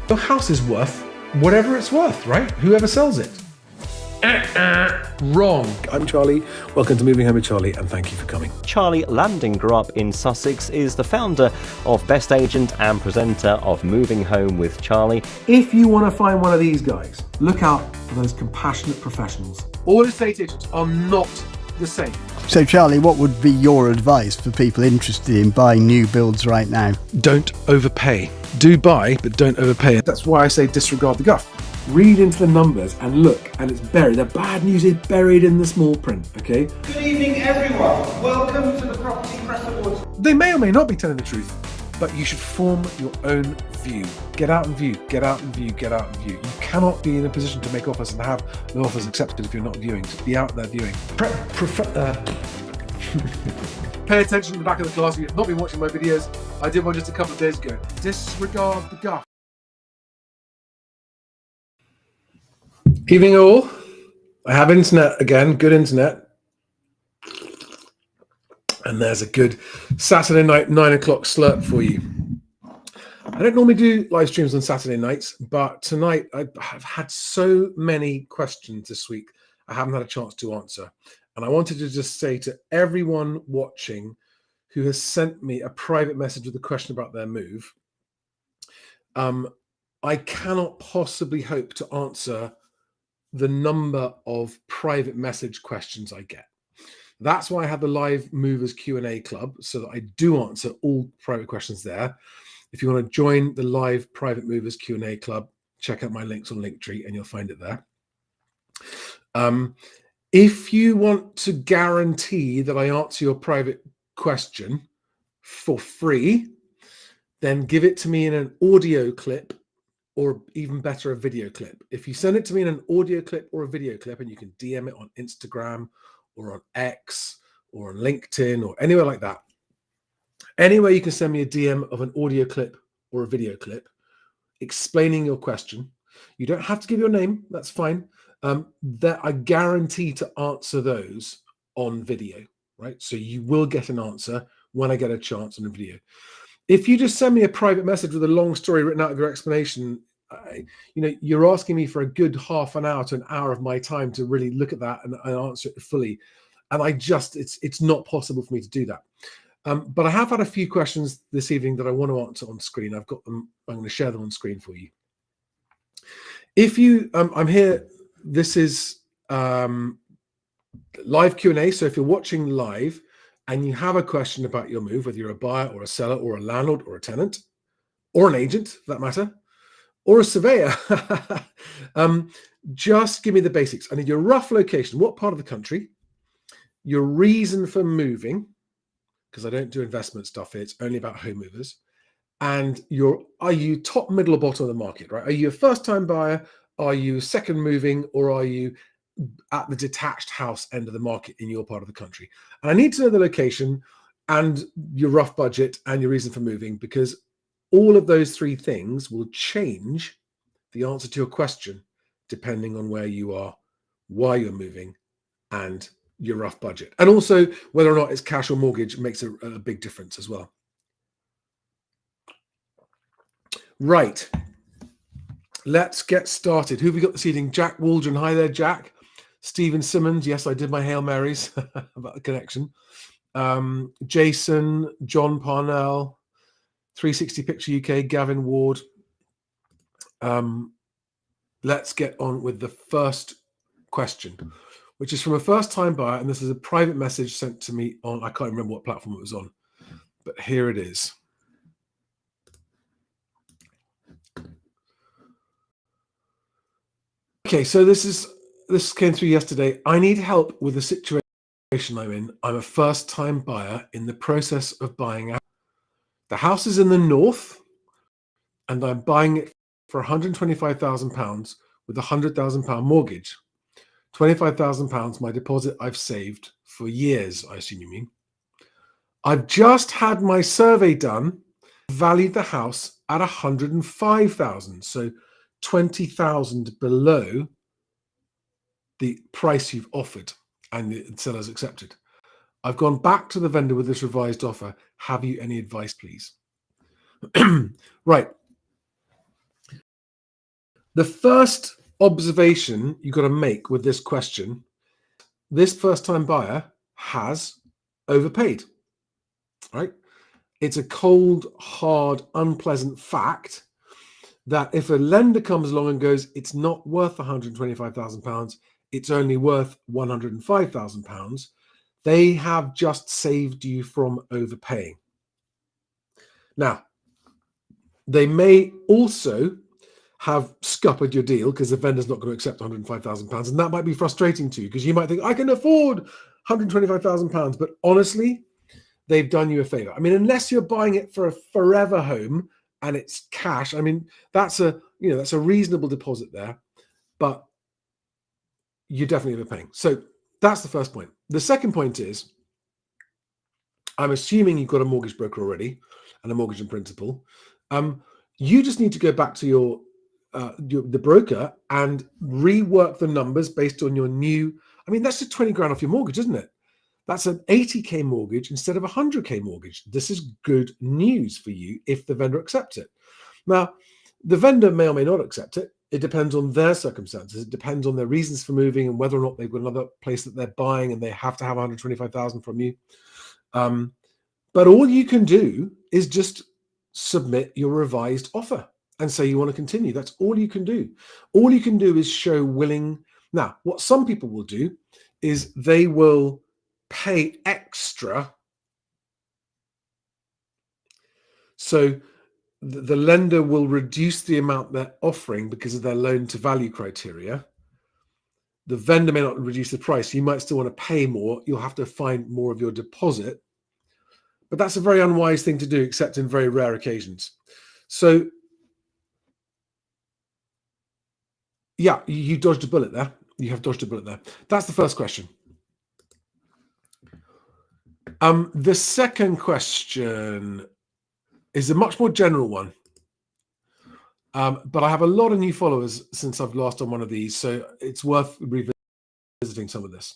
Your house is worth whatever it's worth, right? Whoever sells it. Wrong. I'm Charlie. Welcome to Moving Home with Charlie, and thank you for coming. Charlie Landing grew up in Sussex, is the founder of Best Agent and presenter of Moving Home with Charlie. If you want to find one of these guys, look out for those compassionate professionals. All estate agents are not the same. So Charlie, what would be your advice for people interested in buying new builds right now? Don't overpay. Do buy, but don't overpay. That's why I say disregard the guff. Read into the numbers and look, and it's buried. The bad news is buried in the small print, okay? Good evening, everyone. Welcome to the Property Press Awards. They may or may not be telling the truth, but you should form your own view. Get out and view, get out and view, get out and view. You cannot be in a position to make offers and have the offers accepted if you're not viewing. So be out there viewing. Pay attention to the back of the class. If you've not been watching my videos, I did one just a couple of days ago. Disregard the guff. Evening all. I have internet again, good internet. And there's a good Saturday night 9 o'clock slurp for you. I don't normally do live streams on Saturday nights, but tonight I've had so many questions this week I haven't had a chance to answer. And I wanted to just say to everyone watching who has sent me a private message with a question about their move, I cannot possibly hope to answer the number of private message questions I get. That's why I have the live movers Q&A club, so that I do answer all private questions there. If you want to join the live private movers Q&A club, check out my links on Linktree and you'll find it there. If you want to guarantee that I answer your private question for free, then give it to me in an audio clip, or even better, a video clip. If you send it to me in an audio clip or a video clip, and you can DM it on Instagram or on X or on LinkedIn or anywhere like that, anywhere you can send me a DM of an audio clip or a video clip explaining your question. You don't have to give your name, that's fine. That I guarantee to answer those on video, right? So you will get an answer when I get a chance on a video. If you just send me a private message with a long story written out of your explanation, you're asking me for a good half an hour to an hour of my time to really look at that and answer it fully. And it's not possible for me to do that. But I have had a few questions this evening that I want to answer on screen. I've got them. I'm going to share them on screen for you. If you, I'm here, this is live Q&A. So if you're watching live and you have a question about your move, whether you're a buyer or a seller or a landlord or a tenant or an agent for that matter, or a surveyor, just give me the basics. I need your rough location, what part of the country, your reason for moving, because I don't do investment stuff here, it's only about home movers, and are you top, middle, or bottom of the market, right? Are you a first-time buyer? Are you second moving, or are you at the detached house end of the market in your part of the country? And I need to know the location and your rough budget and your reason for moving, because all of those three things will change the answer to your question depending on where you are, why you're moving, and your rough budget. And also whether or not it's cash or mortgage makes a big difference as well. Right. Let's get started. Who have we got this evening? Jack Waldron. Hi there, Jack. Stephen Simmons. Yes, I did my Hail Marys about the connection. Jason, John Parnell, 360 Picture UK, Gavin Ward. Let's get on with the first question, which is from a first-time buyer, and this is a private message sent to me on, I can't remember what platform it was on, but here it is. Okay, so this came through yesterday. I need help with the situation I'm in. I'm a first-time buyer in the process of buying a house. The house is in the north, and I'm buying it for £125,000 with a £100,000 mortgage. £25,000 my deposit I've saved for years, I assume you mean. I've just had my survey done, valued the house at £105,000, so £20,000 below the price you've offered and the seller's accepted. I've gone back to the vendor with this revised offer. Have you any advice, please? Right. The first observation you've got to make with this question, this first-time buyer has overpaid, right? It's a cold, hard, unpleasant fact that if a lender comes along and goes, it's not worth £125,000, it's only worth £105,000, they have just saved you from overpaying. Now, they may also have scuppered your deal because the vendor's not going to accept £105,000, and that might be frustrating to you because you might think, I can afford £125,000, but honestly, they've done you a favor. I mean, unless you're buying it for a forever home and it's cash, I mean, that's a reasonable deposit there, but you're definitely overpaying. So that's the first point. The second point is, I'm assuming you've got a mortgage broker already and a mortgage in principle. You just need to go back to the broker and rework the numbers based on your new. I mean, that's just 20 grand off your mortgage, isn't it? That's an 80k mortgage instead of a 100k mortgage. This is good news for you if the vendor accepts it. Now, the vendor may or may not accept it. It depends on their circumstances. It depends on their reasons for moving and whether or not they've got another place that they're buying and they have to have 125,000 from you. But all you can do is just submit your revised offer and say you want to continue. That's all you can do. All you can do is show willing. Now, what some people will do is they will pay extra. So the lender will reduce the amount they're offering because of their loan to value criteria. The vendor may not reduce the price. You might still want to pay more. You'll have to find more of your deposit. But that's a very unwise thing to do, except in very rare occasions. So, yeah, you dodged a bullet there. You have dodged a bullet there. That's the first question. The second question is a much more general one. But I have a lot of new followers since I've last done one of these, so it's worth revisiting some of this.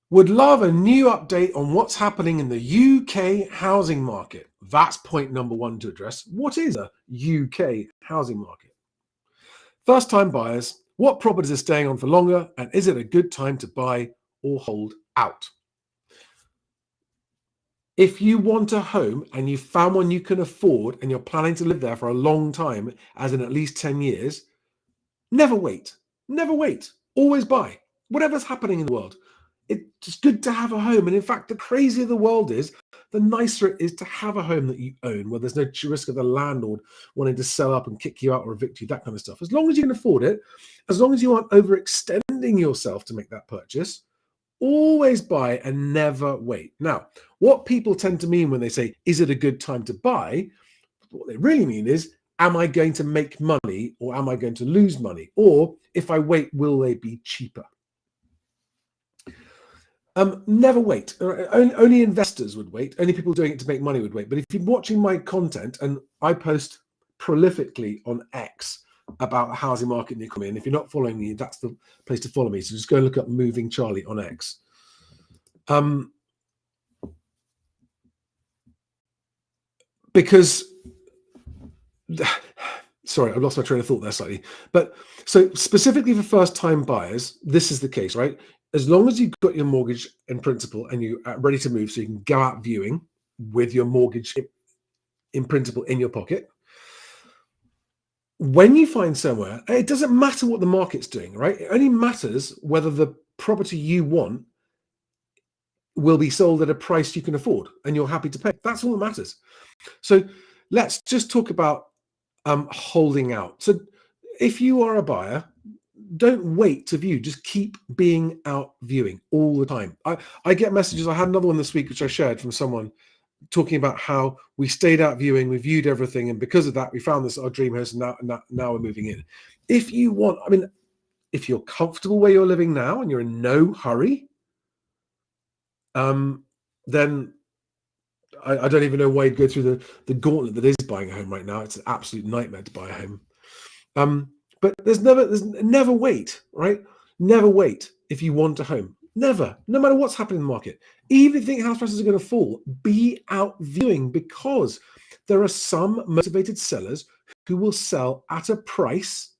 Would love a new update on what's happening in the UK housing market. That's point number one to address. What is a UK housing market? First-time buyers, what properties are staying on for longer, and is it a good time to buy or hold out? If you want a home and you found one you can afford and you're planning to live there for a long time, as in at least 10 years, never wait. Never wait. Always buy. Whatever's happening in the world. It's good to have a home. And in fact, the crazier the world is, the nicer it is to have a home that you own, where there's no risk of the landlord wanting to sell up and kick you out or evict you, that kind of stuff. As long as you can afford it, as long as you aren't overextending yourself to make that purchase, always buy and never wait. Now, what people tend to mean when they say, is it a good time to buy? What they really mean is, am I going to make money or am I going to lose money? Or if I wait, will they be cheaper? Never wait. Only investors would wait. Only people doing it to make money would wait. But if you're watching my content, and I post prolifically on X about the housing market and the economy, and if you're not following me, that's the place to follow me. So just go look up Moving Charlie on X. Because, sorry, I've lost my train of thought there slightly. But so specifically for first-time buyers, this is the case, right? As long as you've got your mortgage in principle and you're ready to move, so you can go out viewing with your mortgage in principle in your pocket. When you find somewhere, it doesn't matter what the market's doing, right? It only matters whether the property you want will be sold at a price you can afford and you're happy to pay. That's all that matters. So let's just talk about holding out. So if you are a buyer, don't wait to view. Just keep being out viewing all the time. I get messages. I had another one this week, which I shared from someone talking about how we stayed out viewing, we viewed everything, and because of that, we found this our dream house, and now we're moving in. If you want, I mean, if you're comfortable where you're living now and you're in no hurry, then I don't even know why you'd go through the gauntlet that is buying a home right now. It's an absolute nightmare to buy a home. But there's never wait, right? Never wait if you want a home. Never, no matter what's happening in the market. Even if you think house prices are going to fall, be out viewing, because there are some motivated sellers who will sell at a price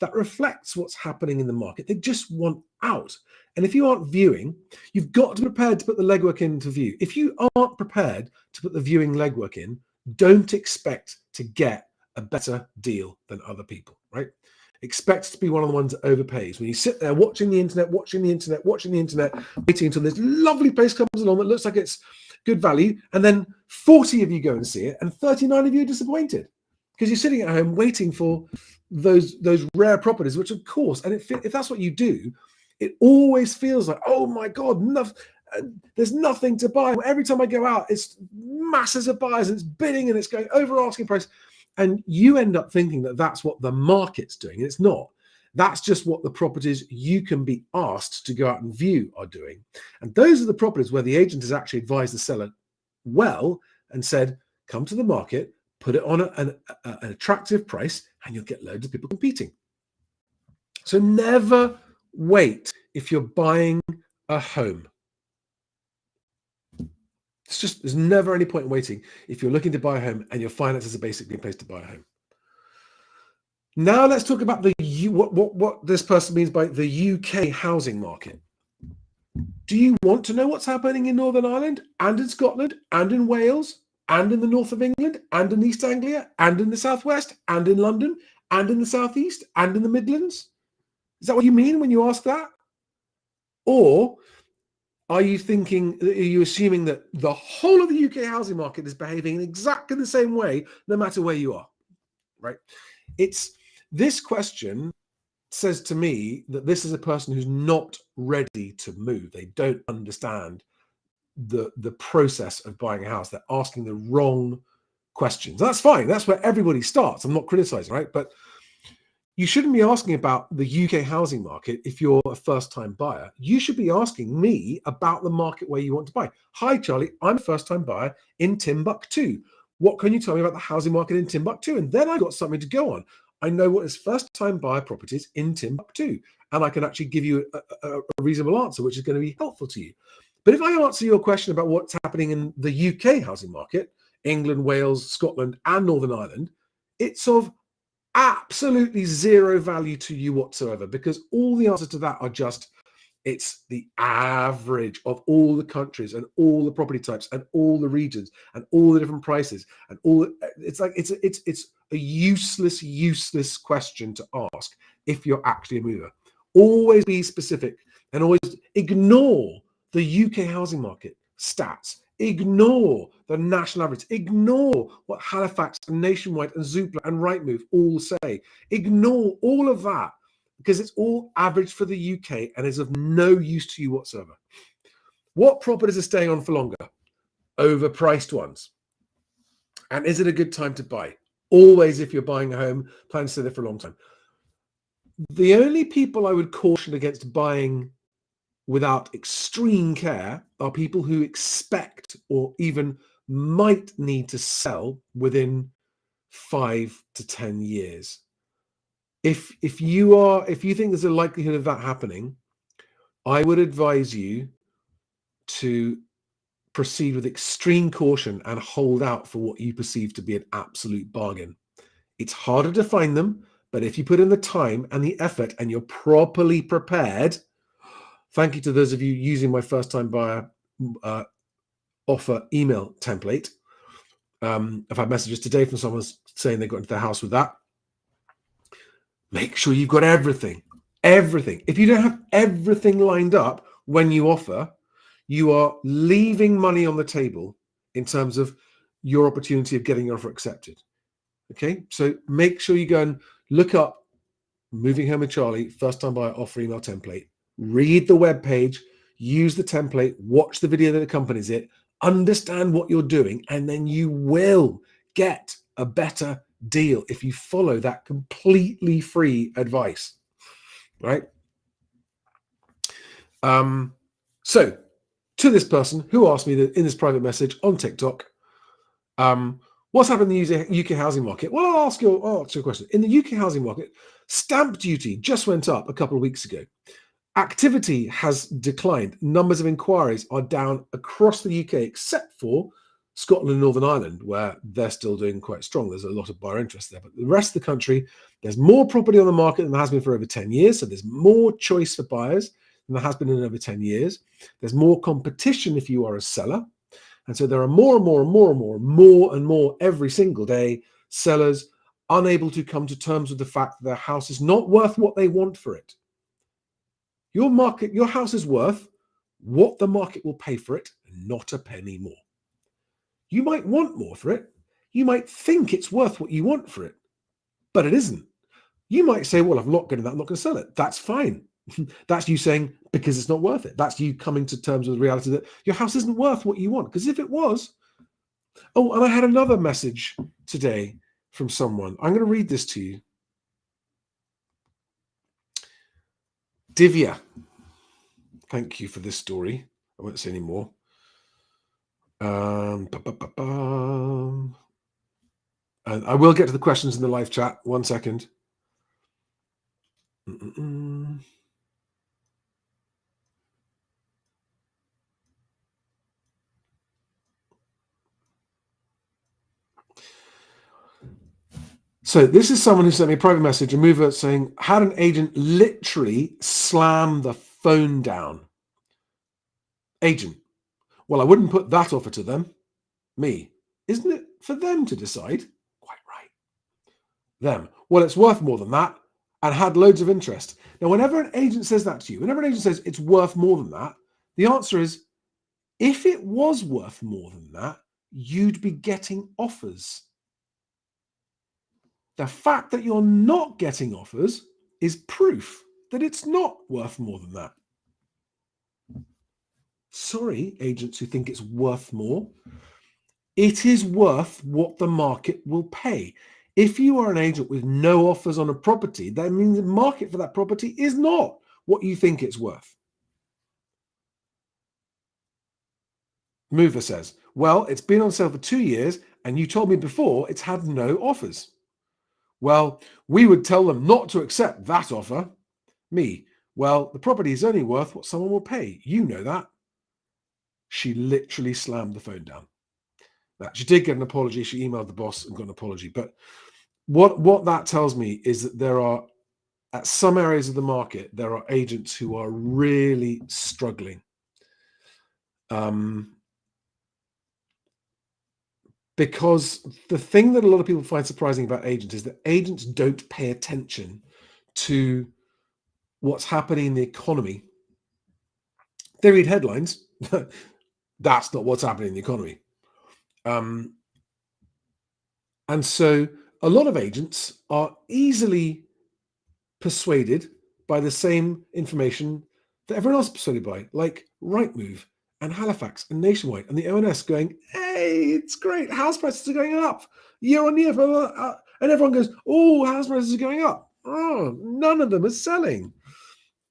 that reflects what's happening in the market. They just want out. And if you aren't viewing, you've got to be prepared to put the legwork in to view. If you aren't prepared to put the viewing legwork in, don't expect to get a better deal than other people, right? Expect to be one of the ones that overpays. When you sit there watching the internet, waiting until this lovely place comes along that looks like it's good value, and then 40 of you go and see it, and 39 of you are disappointed because you're sitting at home waiting for those rare properties, which of course, and if that's what you do, it always feels like, oh my God, there's nothing to buy. Every time I go out, it's masses of buyers, and it's bidding, and it's going over asking price. And you end up thinking that that's what the market's doing, and it's not. That's just what the properties you can be asked to go out and view are doing. And those are the properties where the agent has actually advised the seller well and said, come to the market, put it on an attractive price, and you'll get loads of people competing. So never wait if you're buying a home. There's never any point in waiting if you're looking to buy a home and your finances are basically in place to buy a home. Now let's talk about what this person means by the UK housing market. Do you want to know what's happening in Northern Ireland and in Scotland and in Wales and in the north of England and in East Anglia and in the southwest and in London and in the southeast and in the Midlands? Is that what you mean when you ask that? Or are you assuming that the whole of the UK housing market is behaving in exactly the same way, no matter where you are, right? This question says to me that this is a person who's not ready to move. They don't understand the process of buying a house. They're asking the wrong questions. That's fine. That's where everybody starts. I'm not criticizing, right? But you shouldn't be asking about the UK housing market if you're a first-time buyer. You should be asking me about the market where you want to buy. Hi, Charlie, I'm a first-time buyer in Timbuktu. What can you tell me about the housing market in Timbuktu? And then I got something to go on. I know what is first-time buyer properties in Timbuktu, and I can actually give you a reasonable answer, which is going to be helpful to you. But if I answer your question about what's happening in the UK housing market, England, Wales, Scotland, and Northern Ireland, it's of absolutely zero value to you whatsoever, because all the answers to that are just, it's the average of all the countries and all the property types and all the regions and all the different prices and it's a useless question to ask if you're actually a mover. Always be specific and always ignore the UK housing market stats. Ignore the national average. Ignore what Halifax and Nationwide and Zoopla and Rightmove all say. Ignore all of that because it's all average for the UK and is of no use to you whatsoever. What properties are staying on for longer? Overpriced ones. And is it a good time to buy? Always, if you're buying a home, plan to stay there for a long time. The only people I would caution against buying without extreme care are people who expect or even might need to sell within 5 to 10 years. If you think there's a likelihood of that happening, I would advise you to proceed with extreme caution and hold out for what you perceive to be an absolute bargain. It's harder to find them, but if you put in the time and the effort and you're properly prepared. Thank you to those of you using my first-time buyer offer email template. I've had messages today from someone saying they got into their house with that. Make sure you've got everything. If you don't have everything lined up when you offer, you are leaving money on the table in terms of your opportunity of getting your offer accepted. Okay, so make sure you go and look up Moving Home with Charlie, first-time buyer offer email template. Read the web page, use the template, watch the video that accompanies it, understand what you're doing, and then you will get a better deal if you follow that completely free advice, right? So to this person who asked me that in this private message on TikTok, what's happened in the UK housing market? Well, I'll ask you a question. In the UK housing market, stamp duty just went up a couple of weeks ago. Activity has declined. Numbers of inquiries are down across the UK, except for Scotland and Northern Ireland, where they're still doing quite strong. There's a lot of buyer interest there. But the rest of the country, there's more property on the market than there has been for over 10 years. So there's more choice for buyers than there has been in over 10 years. There's more competition if you are a seller. And so there are more and more every single day sellers unable to come to terms with the fact that their house is not worth what they want for it. Your house is worth what the market will pay for it, not a penny more. You might want more for it. You might think it's worth what you want for it, but it isn't. You might say, well, I'm not going to sell it. That's fine. That's you saying, because it's not worth it. That's you coming to terms with the reality that your house isn't worth what you want. Because if it was, oh, and I had another message today from someone. I'm going to read this to you. Divya, thank you for this story. I won't say any more. And I will get to the questions in the live chat. 1 second. So this is someone who sent me a private message, a mover, saying, had an agent literally slam the phone down. Agent, well, I wouldn't put that offer to them. Me, isn't it for them to decide? Quite right. Them, well, it's worth more than that, and had loads of interest. Now, whenever an agent says that to you, whenever an agent says it's worth more than that, the answer is, if it was worth more than that, you'd be getting offers. The fact that you're not getting offers is proof that it's not worth more than that. Sorry, agents who think it's worth more. It is worth what the market will pay. If you are an agent with no offers on a property, that means the market for that property is not what you think it's worth. Mover says, well, it's been on sale for 2 years and you told me before it's had no offers. Well, we would tell them not to accept that offer. Me, well, the property is only worth what someone will pay. You know that. She literally slammed the phone down. Now, she did get an apology. She emailed the boss and got an apology. But what that tells me is that there are, at some areas of the market, there are agents who are really struggling. Because the thing that a lot of people find surprising about agents is that agents don't pay attention to what's happening in the economy. They read headlines. That's not what's happening in the economy. And so a lot of agents are easily persuaded by the same information that everyone else is persuaded by, like Rightmove and Halifax and Nationwide and the ONS going, hey, it's great. House prices are going up year on year. And everyone goes, oh, house prices are going up. Oh, none of them are selling.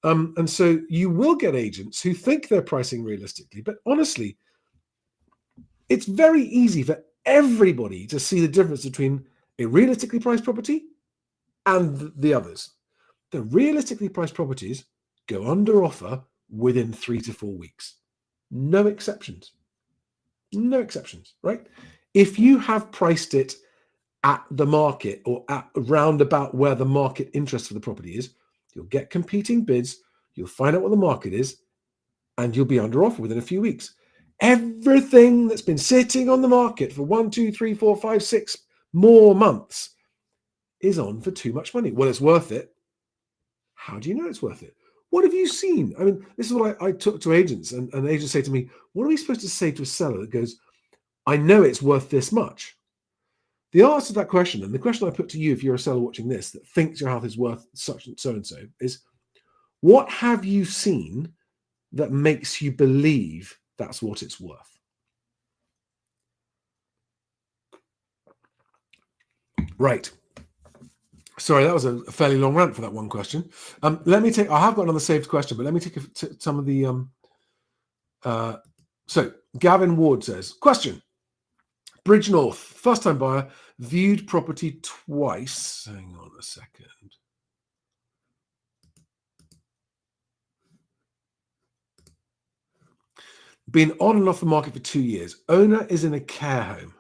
And so you will get agents who think they're pricing realistically. But honestly, it's very easy for everybody to see the difference between a realistically priced property and the others. The realistically priced properties go under offer within 3 to 4 weeks. No exceptions. No exceptions, right? If you have priced it at the market or at around about where the market interest for the property is, you'll get competing bids, you'll find out what the market is, and you'll be under offer within a few weeks. Everything that's been sitting on the market for 1, 2, 3, 4, 5, 6 more months is on for too much money. Well, it's worth it. How do you know it's worth it? What have you seen? I mean, this is what I talk to agents, and agents say to me, what are we supposed to say to a seller that goes, I know it's worth this much? The answer to that question, and the question I put to you if you're a seller watching this that thinks your house is worth such and so, is what have you seen that makes you believe that's what it's worth? Right. Sorry, that was a fairly long rant for that one question. Let me take, I have got another saved question, but let me take some of the, so Gavin Ward says, question, Bridge North, first time buyer, viewed property twice. Hang on a second. Been on and off the market for 2 years. Owner is in a care home.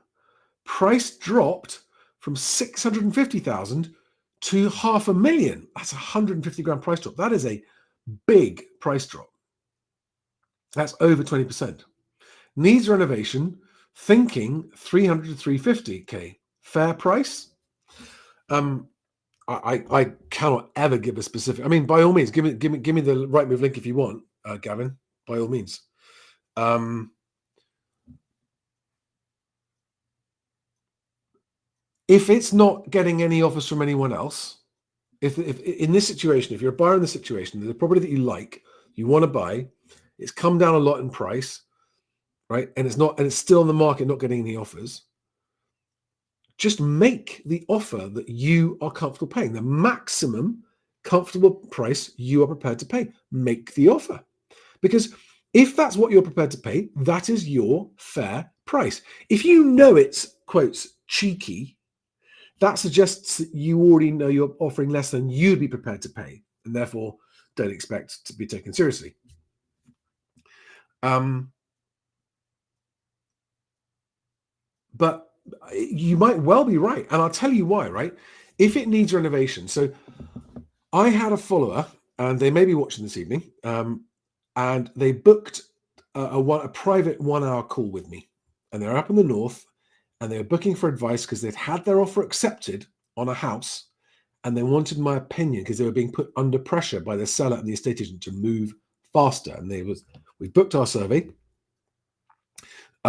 Price dropped from 650,000 to 500,000. That's 150 grand price drop. That is a big price drop. That's over 20%. Needs renovation, thinking 300 to 350k. Fair price? I cannot ever give a specific. I mean, by all means, give me the Rightmove link if you want, Gavin. By all means. If it's not getting any offers from anyone else, if in this situation, if you're a buyer in this situation, there's a property that you like, you want to buy, it's come down a lot in price, right? And it's still on the market, not getting any offers. Just make the offer that you are comfortable paying, the maximum comfortable price you are prepared to pay. Make the offer, because if that's what you're prepared to pay, that is your fair price. If you know it's, quotes, cheeky, that suggests that you already know you're offering less than you'd be prepared to pay, and therefore don't expect to be taken seriously. But you might well be right, and I'll tell you why, right? If it needs renovation. So I had a follower, and they may be watching this evening, and they booked a private 1 hour call with me, and they're up in the north, and they were booking for advice because they'd had their offer accepted on a house, and they wanted my opinion because they were being put under pressure by the seller and the estate agent to move faster. And we booked our survey.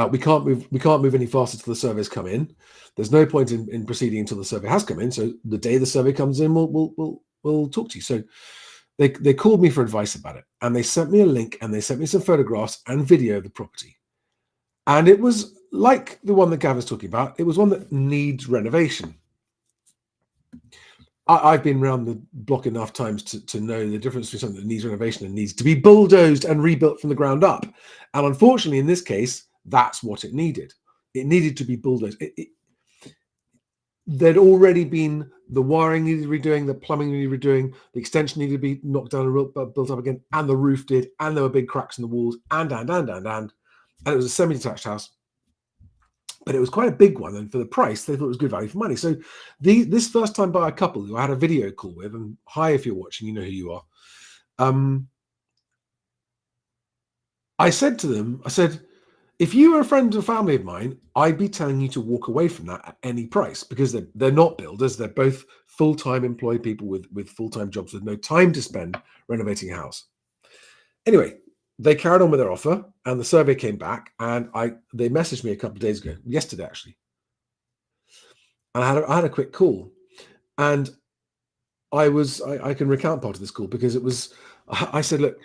We can't move any faster till the surveys come in. There's no point in proceeding until the survey has come in. So the day the survey comes in, we'll talk to you. So they called me for advice about it, and they sent me a link, and they sent me some photographs and video of the property. And it was like the one that Gavin's talking about. It was one that needs renovation. I've been around the block enough times to know the difference between something that needs renovation and needs to be bulldozed and rebuilt from the ground up. And unfortunately, in this case, that's what it needed. It needed to be bulldozed. There'd already been the wiring needed redoing, the plumbing needed redoing, the extension needed to be knocked down and built up again, and the roof did, and there were big cracks in the walls, and it was a semi-detached house, but it was quite a big one, and for the price, they thought it was good value for money. So this first-time buyer couple who I had a video call with, and hi if you're watching, you know who you are. I said to them, if you were a friend or family of mine, I'd be telling you to walk away from that at any price, because they're not builders. They're both full-time employed people with full-time jobs with no time to spend renovating a house. Anyway, they carried on with their offer, and the survey came back, and they messaged me a couple of days ago, yesterday actually. And I had a quick call, and I can recount part of this call because I said, look,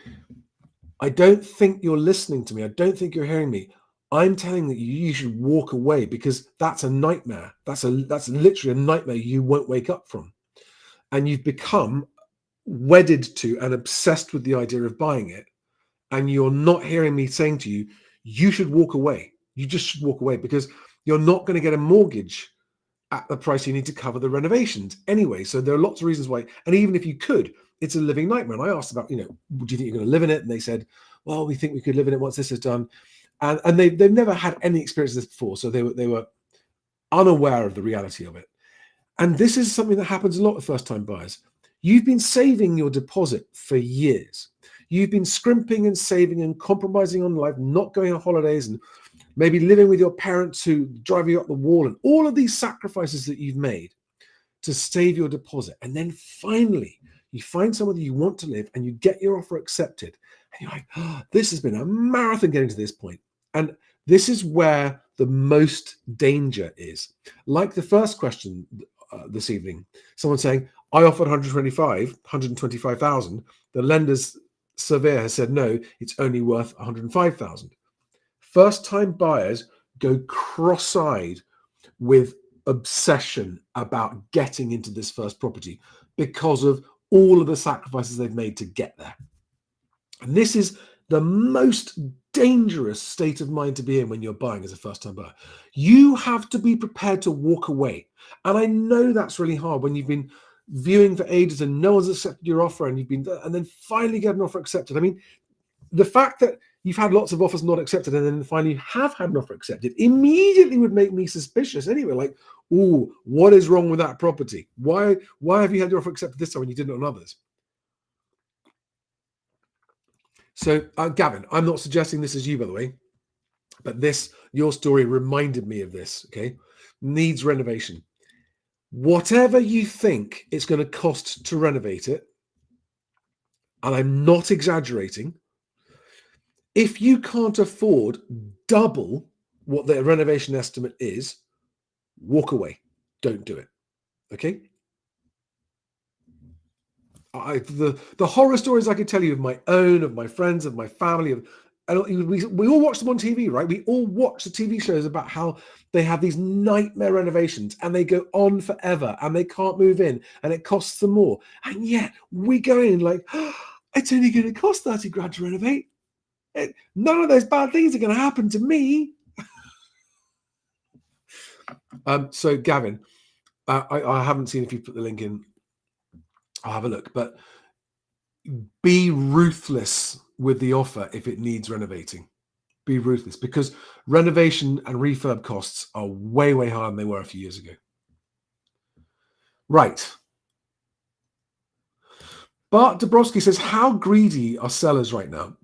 I don't think you're listening to me. I don't think you're hearing me. I'm telling that you should walk away, because that's a nightmare. That's literally a nightmare you won't wake up from. And you've become wedded to and obsessed with the idea of buying it. And you're not hearing me saying to you, you should walk away. You just should walk away, because you're not going to get a mortgage at the price you need to cover the renovations anyway. So there are lots of reasons why. And even if you could, it's a living nightmare. And I asked about, do you think you're going to live in it? And they said, well, we think we could live in it once this is done. And they've never had any experience of this before. So they were unaware of the reality of it. And this is something that happens a lot with first-time buyers. You've been saving your deposit for years. You've been scrimping and saving and compromising on life, not going on holidays, and maybe living with your parents who drive you up the wall, and all of these sacrifices that you've made to save your deposit. And then finally, you find somewhere that you want to live, and you get your offer accepted. And you're like, oh, this has been a marathon getting to this point. And this is where the most danger is. Like the first question this evening, someone saying, I offered 125,000. The lender's surveyor has said, no, it's only worth 105,000. First-time buyers go cross-eyed with obsession about getting into this first property because of all of the sacrifices they've made to get there. And this is the most dangerous state of mind to be in when you're buying as a first-time buyer. You have to be prepared to walk away. And I know that's really hard when you've been viewing for ages and no one's accepted your offer, and then finally get an offer accepted. I mean, the fact that you've had lots of offers not accepted, and then finally you have had an offer accepted, immediately would make me suspicious anyway. Like, oh, what is wrong with that property? Why have you had your offer accepted this time when you didn't on others? So, Gavin, I'm not suggesting this is you, by the way, but your story reminded me of this, okay? Needs renovation. Whatever you think it's going to cost to renovate it, and I'm not exaggerating, if you can't afford double what the renovation estimate is, walk away. Don't do it, okay? The horror stories I could tell you of my own, of my friends, of my family, we all watch them on TV, right? We all watch the TV shows about how they have these nightmare renovations and they go on forever and they can't move in and it costs them more. And yet we go in like, oh, it's only going to cost 30 grand to renovate. None of those bad things are going to happen to me. So Gavin, I haven't seen if you put the link in. I'll have a look, but be ruthless with the offer if it needs renovating. Be ruthless, because renovation and refurb costs are way, way higher than they were a few years ago. Right. Bart Dabrowski says, how greedy are sellers right now?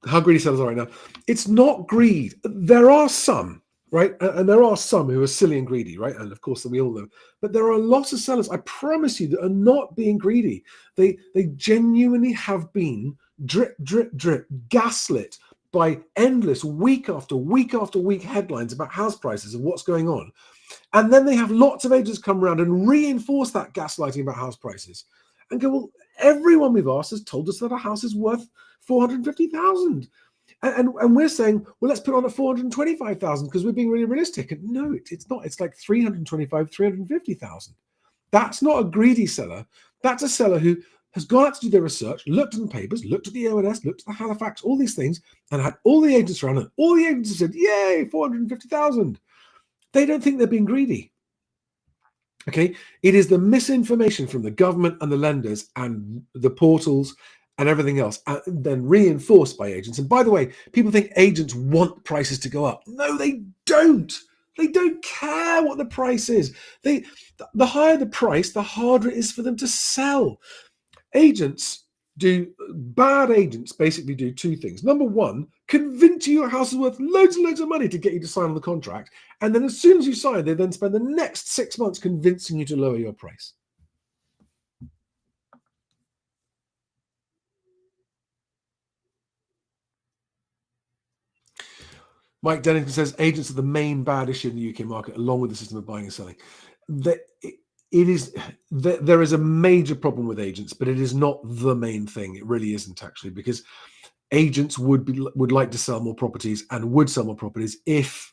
How greedy sellers are right now? It's not greed. There are some, right? And there are some who are silly and greedy, right? And of course, we all know. But there are a lot of sellers, I promise you, that are not being greedy. They genuinely have been drip, drip, drip, gaslit by endless week after week after week headlines about house prices and what's going on. And then they have lots of agents come around and reinforce that gaslighting about house prices and go, well, everyone we've asked has told us that a house is worth 450,000. And we're saying, well, let's put on at 425,000 because we're being really realistic. And no, it's not. It's like 325, 350,000. That's not a greedy seller. That's a seller who has gone out to do their research, looked at the papers, looked at the ONS, looked at the Halifax, all these things, and had all the agents around, and all the agents have said, yay, 450,000. They don't think they're being greedy. Okay, it is the misinformation from the government and the lenders and the portals and everything else, and then reinforced by agents. And by the way, people think agents want prices to go up. No, they don't. They don't care what the price is. The higher the price, the harder it is for them to sell. Bad agents basically do two things. Number one, convince you your house is worth loads and loads of money to get you to sign on the contract. And then as soon as you sign, they then spend the next 6 months convincing you to lower your price. Mike Dennington says agents are the main bad issue in the UK market, along with the system of buying and selling. There is a major problem with agents, but it is not the main thing. It really isn't, actually, because agents would like to sell more properties and would sell more properties if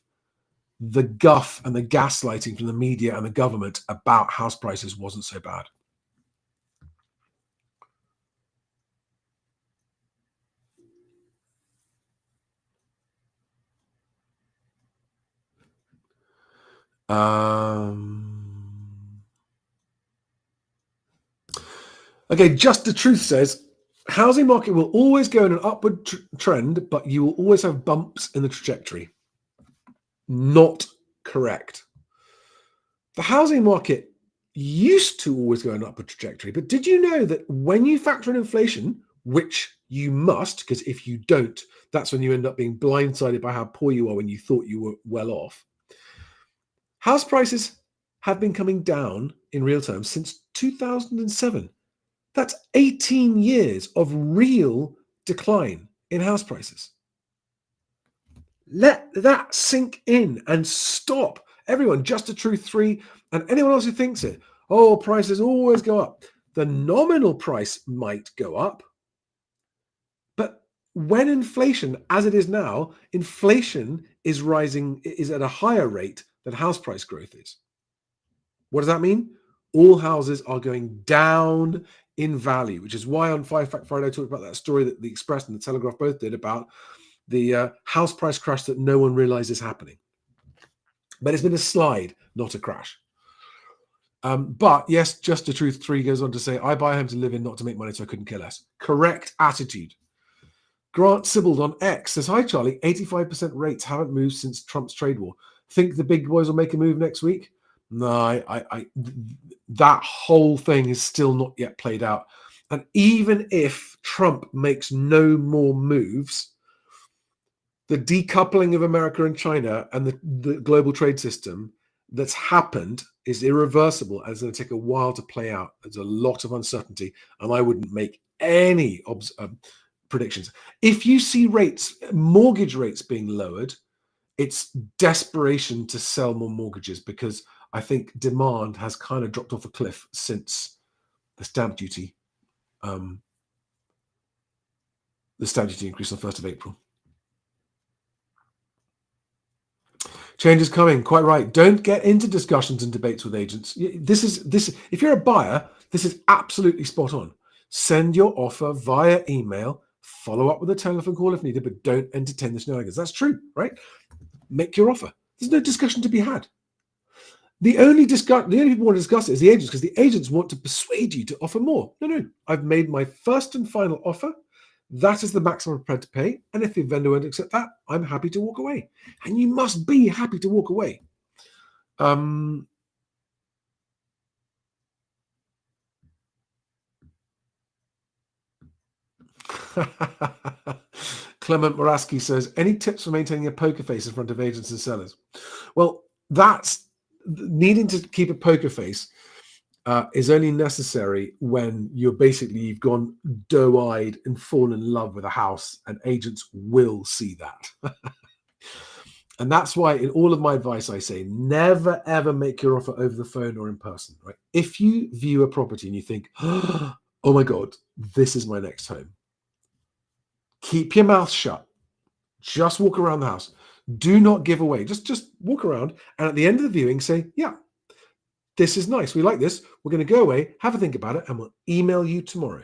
the guff and the gaslighting from the media and the government about house prices wasn't so bad. Okay, Just the Truth says, housing market will always go in an upward trend, but you will always have bumps in the trajectory. Not correct. The housing market used to always go in an upward trajectory, but did you know that when you factor in inflation, which you must, because if you don't, that's when you end up being blindsided by how poor you are when you thought you were well off. House prices have been coming down in real terms since 2007. That's 18 years of real decline in house prices. Let that sink in and stop. Everyone, Just the Truth 3 and anyone else who thinks it. Oh, prices always go up. The nominal price might go up. But when inflation, as it is now, inflation is rising, is at a higher rate than house price growth is. What does that mean? All houses are going down in value, which is why on Five Fact Friday I talked about that story that the Express and the Telegraph both did about the house price crash that no one realizes happening. But it's been a slide, not a crash. But yes, Just the Truth 3 goes on to say, I buy a home to live in, not to make money, so I couldn't care less. Correct attitude. Grant Sibbald on X says, hi, Charlie. 85% rates haven't moved since Trump's trade war. Think the big boys will make a move next week? No, that whole thing is still not yet played out. And even if Trump makes no more moves, the decoupling of America and China and the global trade system that's happened is irreversible and it's going to take a while to play out. There's a lot of uncertainty, and I wouldn't make any predictions. If you see mortgage rates being lowered, it's desperation to sell more mortgages, because I think demand has kind of dropped off a cliff since the stamp duty increase on 1st of April. Change is coming, quite right. Don't get into discussions and debates with agents. This. If you're a buyer, this is absolutely spot on. Send your offer via email, follow up with a telephone call if needed, but don't entertain the shenanigans. That's true, right? Make your offer. There's no discussion to be had. The only people who want to discuss it is the agents, because the agents want to persuade you to offer more. No. I've made my first and final offer. That is the maximum I'm prepared to pay. And if the vendor won't accept that, I'm happy to walk away. And you must be happy to walk away. Clement Moraski says, any tips for maintaining a poker face in front of agents and sellers? Well, that's needing to keep a poker face is only necessary when you've gone doe-eyed and fallen in love with a house, and agents will see that. And that's why in all of my advice, I say, never, ever make your offer over the phone or in person, right? If you view a property and you think, oh my God, this is my next home, keep your mouth shut. Just walk around the house. Do not give away. Just walk around, and at the end of the viewing, say, yeah, this is nice. We like this. We're going to go away, have a think about it, and we'll email you tomorrow.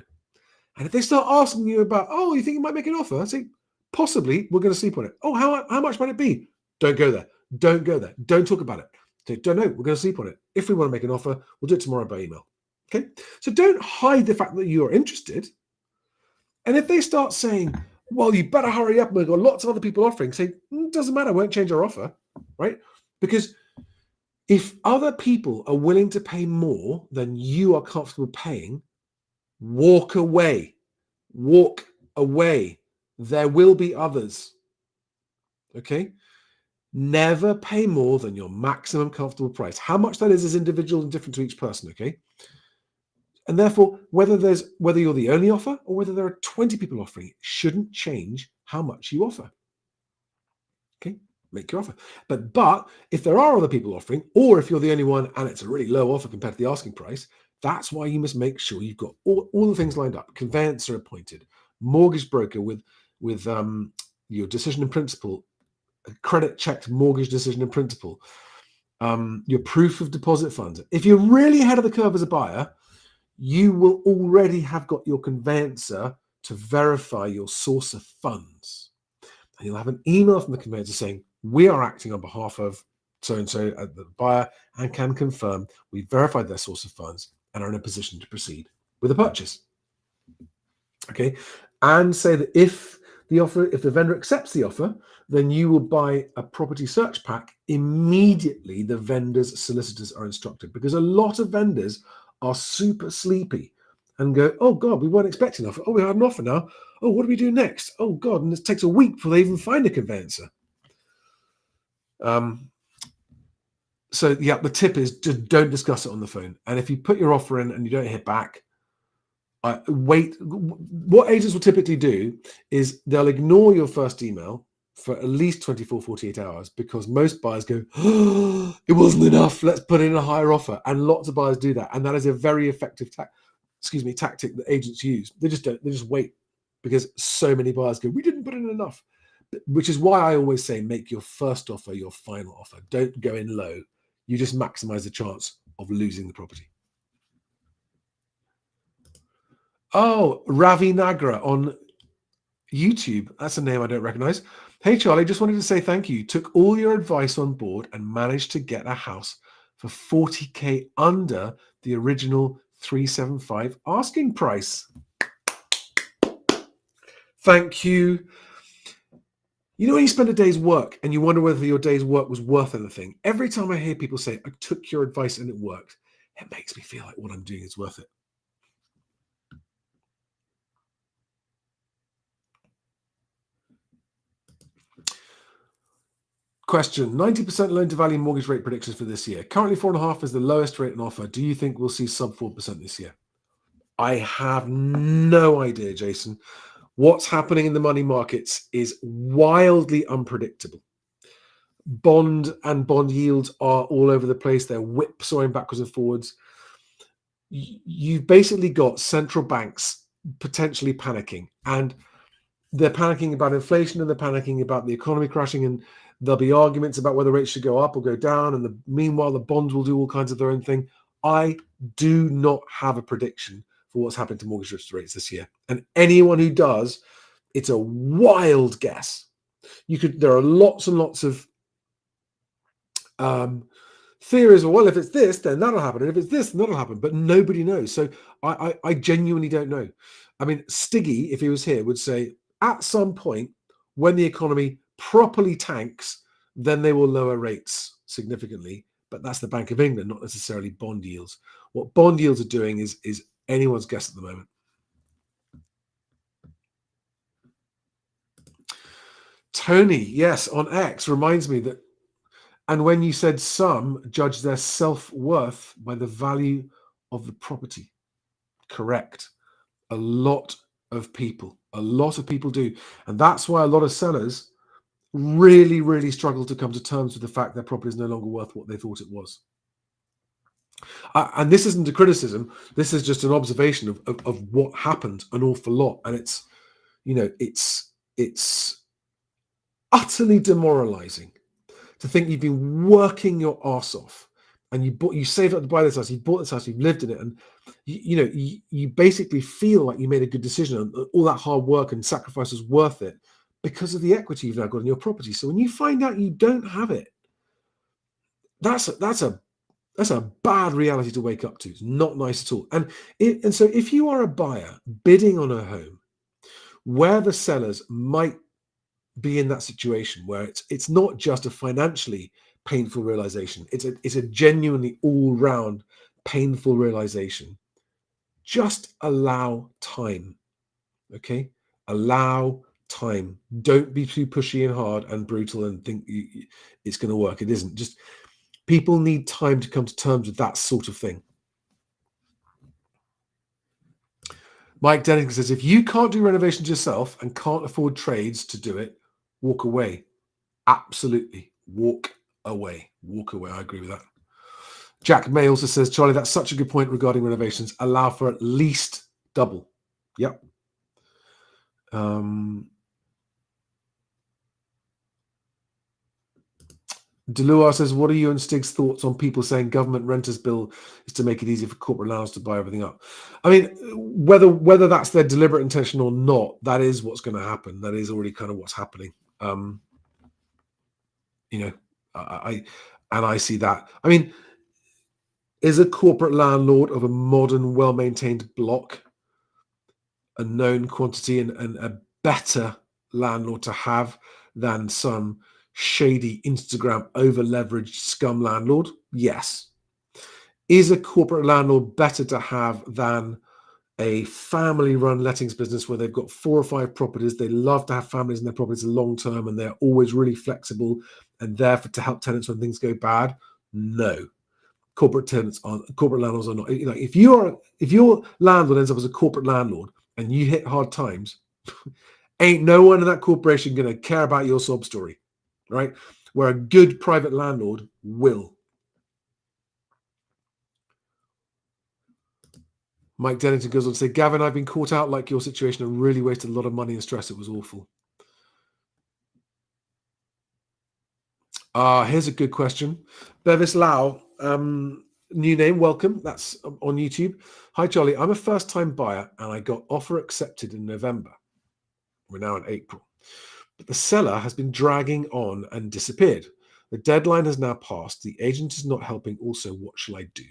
And if they start asking you about, oh, you think you might make an offer? Say, possibly, we're going to sleep on it. Oh, how much might it be? Don't go there. Don't go there. Don't talk about it. Say, don't know. We're going to sleep on it. If we want to make an offer, we'll do it tomorrow by email. Okay? So don't hide the fact that you're interested. And if they start saying, well, you better hurry up, we've got lots of other people offering, say, doesn't matter, won't change our offer, right? Because if other people are willing to pay more than you are comfortable paying, walk away. Walk away. There will be others. Okay? Never pay more than your maximum comfortable price. How much that is individual and different to each person, okay? And therefore, whether you're the only offer or whether there are 20 people offering, it shouldn't change how much you offer. Okay? Make your offer. But if there are other people offering, or if you're the only one and it's a really low offer compared to the asking price, that's why you must make sure you've got all the things lined up. Conveyancer appointed, mortgage broker with your decision in principle, a credit checked mortgage decision in principle, your proof of deposit funds. If you're really ahead of the curve as a buyer, you will already have got your conveyancer to verify your source of funds. And you'll have an email from the conveyancer saying, we are acting on behalf of so-and-so, the buyer, and can confirm we verified their source of funds and are in a position to proceed with a purchase. Okay? And say that if the vendor accepts the offer, then you will buy a property search pack immediately. The vendor's solicitors are instructed, because a lot of vendors are super sleepy and go, oh God, we weren't expecting an offer. Oh, we had an offer now. Oh, what do we do next? Oh God, and it takes a week before they even find a conveyancer. So yeah, the tip is just don't discuss it on the phone. And if you put your offer in and you don't hear back, wait. What agents will typically do is they'll ignore your first email for at least 24, 48 hours, because most buyers go, oh, it wasn't enough, let's put in a higher offer. And lots of buyers do that. And that is a very effective tactic that agents use. They just wait, because so many buyers go, we didn't put in enough. Which is why I always say, make your first offer your final offer. Don't go in low. You just maximize the chance of losing the property. Oh, Ravi Nagra on YouTube. That's a name I don't recognize. Hey, Charlie, just wanted to say thank you. Took all your advice on board and managed to get a house for 40K under the original 375 asking price. Thank you. You know, when you spend a day's work and you wonder whether your day's work was worth anything, every time I hear people say, I took your advice and it worked, it makes me feel like what I'm doing is worth it. Question, 90% loan to value mortgage rate predictions for this year. Currently 4.5 is the lowest rate on offer. Do you think we'll see sub 4% this year? I have no idea, Jason. What's happening in the money markets is wildly unpredictable. Bond and bond yields are all over the place. They're whipsawing backwards and forwards. You've basically got central banks potentially panicking, and they're panicking about inflation and they're panicking about the economy crashing, and there'll be arguments about whether rates should go up or go down. And meanwhile, the bonds will do all kinds of their own thing. I do not have a prediction for what's happened to mortgage rates this year. And anyone who does, it's a wild guess. There are lots and lots of theories. Well, if it's this, then that'll happen. And if it's this, then that'll happen. But nobody knows. So I genuinely don't know. I mean, Stiggy, if he was here, would say at some point when the economy properly tanks, then they will lower rates significantly. But that's the Bank of England, not necessarily bond yields. What bond yields are doing is anyone's guess at the moment. Tony, yes, on X reminds me that, and when you said some judge their self-worth by the value of the property, correct. A lot of people do. And that's why a lot of sellers really, really struggle to come to terms with the fact their property is no longer worth what they thought it was. And this isn't a criticism. This is just an observation of what happened an awful lot. And it's, you know, it's utterly demoralizing to think you've been working your ass off and you saved up to buy this house, you bought this house, you've lived in it, and you basically feel like you made a good decision and all that hard work and sacrifice was worth it because of the equity you've now got in your property. So when you find out you don't have it, that's a bad reality to wake up to. It's not nice at all. And so if you are a buyer bidding on a home where the sellers might be in that situation where it's not just a financially painful realization, it's a genuinely all-round painful realization, just allow time. Okay, allow time. Don't be too pushy and hard and brutal and think it's going to work. It isn't. Just people need time to come to terms with that sort of thing. Mike Dennington says, if you can't do renovations yourself and can't afford trades to do it, walk away. Absolutely. Walk away. Walk away. I agree with that. Jack May also says, Charlie, that's such a good point regarding renovations. Allow for at least double. Yep. Deluar says, what are you and Stig's thoughts on people saying government renters bill is to make it easier for corporate landlords to buy everything up? I mean, whether that's their deliberate intention or not, that is what's going to happen. That is already kind of what's happening. I see that. I mean, is a corporate landlord of a modern, well-maintained block a known quantity and a better landlord to have than some shady Instagram over-leveraged scum landlord? Yes. Is a corporate landlord better to have than a family-run lettings business where they've got 4 or 5 properties? They love to have families in their properties long-term and they're always really flexible and there to help tenants when things go bad? No. Corporate landlords are not. You know, if your landlord ends up as a corporate landlord and you hit hard times, ain't no one in that corporation going to care about your sob story, right? Where a good private landlord will. Mike Dennington goes on to say, Gavin, I've been caught out like your situation and really wasted a lot of money and stress. It was awful. Here's a good question. Bevis Lau, new name, welcome. That's on YouTube. Hi, Charlie. I'm a first-time buyer and I got offer accepted in November. We're now in April. But the seller has been dragging on and disappeared. The deadline has now passed. The agent is not helping. Also, what shall I do?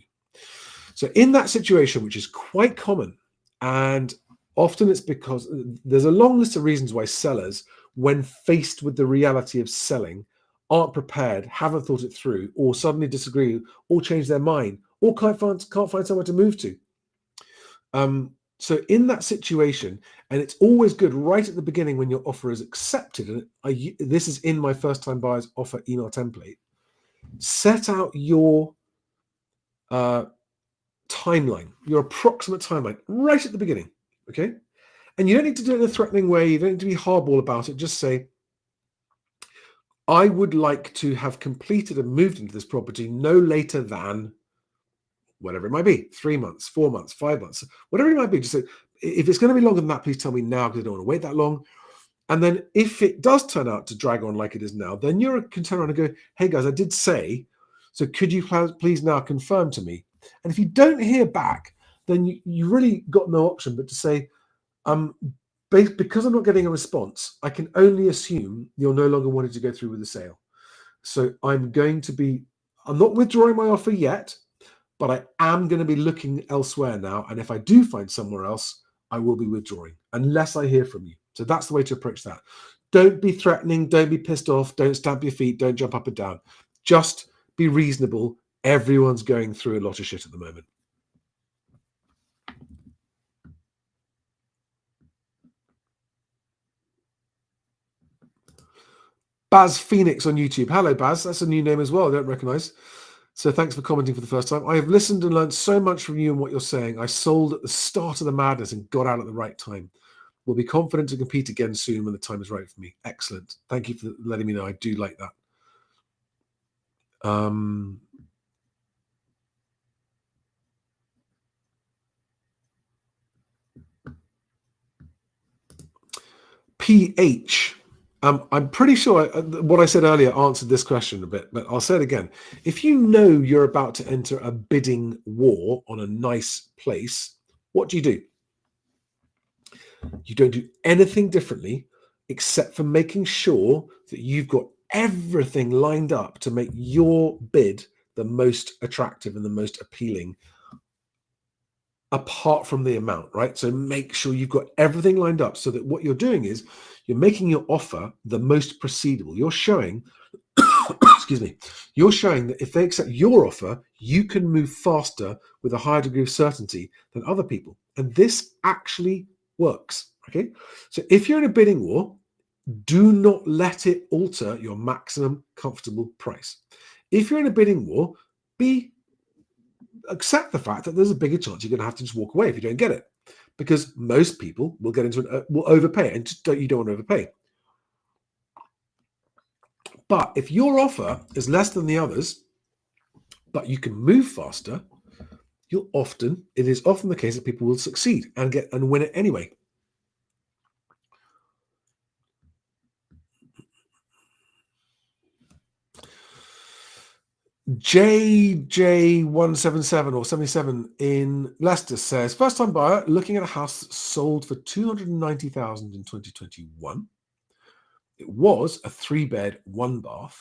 So in that situation, which is quite common and Often it's because there's a long list of reasons why sellers, when faced with the reality of selling, aren't prepared, haven't thought it through, or suddenly disagree, or change their mind, or can't find somewhere to move to. So in that situation, and it's always good right at the beginning when your offer is accepted, and this is in my first time buyers offer email template, set out your timeline, your approximate timeline right at the beginning, okay? And you don't need to do it in a threatening way. You don't need to be hardball about it. Just say, I would like to have completed and moved into this property no later than whatever it might be, 3 months, 4 months, 5 months, whatever it might be. Just say, if it's going to be longer than that, please tell me now because I don't want to wait that long. And then if it does turn out to drag on like it is now, then you can turn around and go, hey guys, I did say, so could you please now confirm to me? And if you don't hear back, then you really got no option but to say, because I'm not getting a response, I can only assume you're no longer wanting to go through with the sale. So I'm not withdrawing my offer yet, but I am going to be looking elsewhere now. And if I do find somewhere else, I will be withdrawing unless I hear from you. So that's the way to approach that. Don't be threatening. Don't be pissed off. Don't stamp your feet. Don't jump up and down. Just be reasonable. Everyone's going through a lot of shit at the moment. Baz Phoenix on YouTube. Hello, Baz. That's a new name as well. I don't recognize. So thanks for commenting for the first time. I have listened and learned so much from you and what you're saying. I sold at the start of the madness and got out at the right time. Will be confident to compete again soon when the time is right for me. Excellent. Thank you for letting me know. I do like that. PH. I'm pretty sure what I said earlier answered this question a bit, but I'll say it again. If you know you're about to enter a bidding war on a nice place, what do? You don't do anything differently except for making sure that you've got everything lined up to make your bid the most attractive and the most appealing, apart from the amount, right? So make sure you've got everything lined up so that what you're doing is you're making your offer the most proceedable. You're showing, excuse me, you're showing that if they accept your offer, you can move faster with a higher degree of certainty than other people. And this actually works, okay? So if you're in a bidding war, do not let it alter your maximum comfortable price. If you're in a bidding war, accept the fact that there's a bigger chance you're going to have to just walk away if you don't get it, because most people will get into will overpay, and you don't want to overpay. But if your offer is less than the others, but you can move faster, it is often the case that people will succeed and win it anyway. JJ177 or 77 in Leicester says, first time buyer looking at a house that sold for 290,000 in 2021. It was a 3-bed, 1-bath.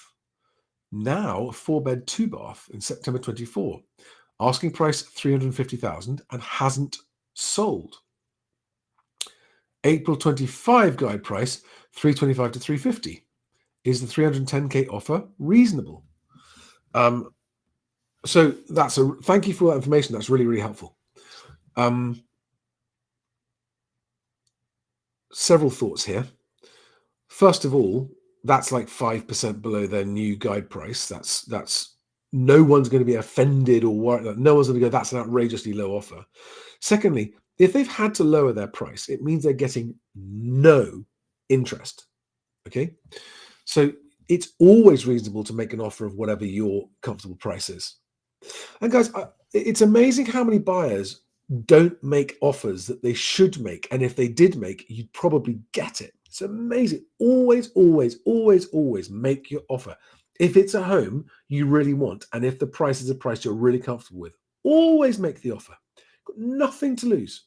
Now a 4-bed, 2-bath in September 24. Asking price 350,000 and hasn't sold. April 25 guide price 325 to 350. Is the 310k offer reasonable? So thank you for that information. That's really, really helpful. Several thoughts here. First of all, that's like 5% below their new guide price. That's no one's going to be offended or worried. No one's going to go, that's an outrageously low offer. Secondly, if they've had to lower their price, it means they're getting no interest. Okay. So it's always reasonable to make an offer of whatever your comfortable price is. And guys, it's amazing how many buyers don't make offers that they should make. And if they did make, you'd probably get it. It's amazing. Always, always, always, always make your offer. If it's a home you really want, and if the price is a price you're really comfortable with, always make the offer. Got nothing to lose.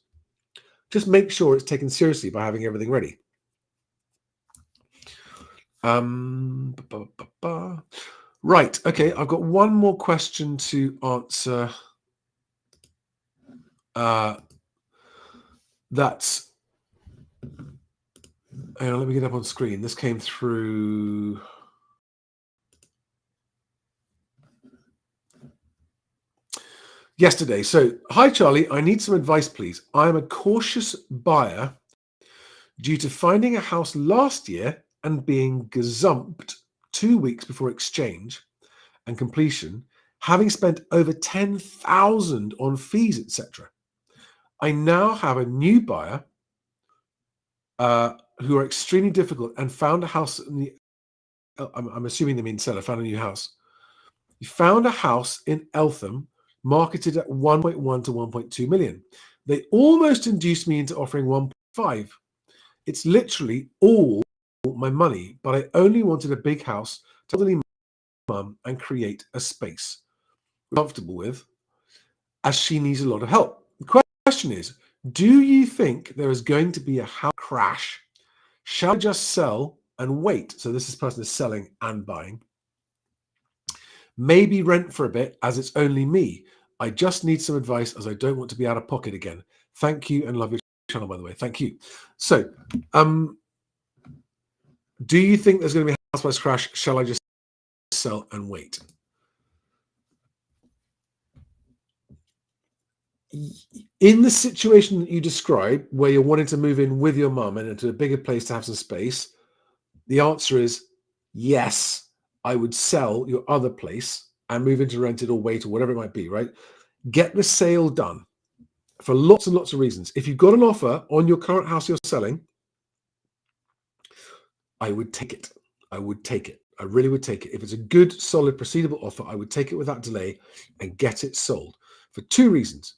Just make sure it's taken seriously by having everything ready. Right. Okay. I've got one more question to answer. That's Hang on, let me get up on screen. This came through. Yesterday. So, hi Charlie, I need some advice, please. I am a cautious buyer due to finding a house last year and being gazumped 2 weeks before exchange and completion, having spent over 10,000 on fees, etc. I now have a new buyer who are extremely difficult and found a house in the. I'm assuming they mean seller. Found a new house. He found a house in Eltham, marketed at 1.1 to 1.2 million. They almost induced me into offering 1.5. It's literally all my money, but I only wanted a big house to elderly mum and create a space I'm comfortable with, as she needs a lot of help. The question is, do you think there is going to be a house crash? Shall I just sell and wait? So this person is selling and buying. Maybe rent for a bit, as it's only me. I just need some advice, as I don't want to be out of pocket again. Thank you, and love your channel, by the way. Thank you. So, do you think there's going to be a house price crash? Shall I just sell and wait? In the situation that you describe, where you're wanting to move in with your mum and into a bigger place to have some space, the answer is yes. I would sell your other place and move into rented or wait or whatever it might be, right? Get the sale done for lots and lots of reasons. If you've got an offer on your current house you're selling, I would take it. I would take it. I really would take it. If it's a good, solid, proceedable offer, I would take it without delay and get it sold for two reasons.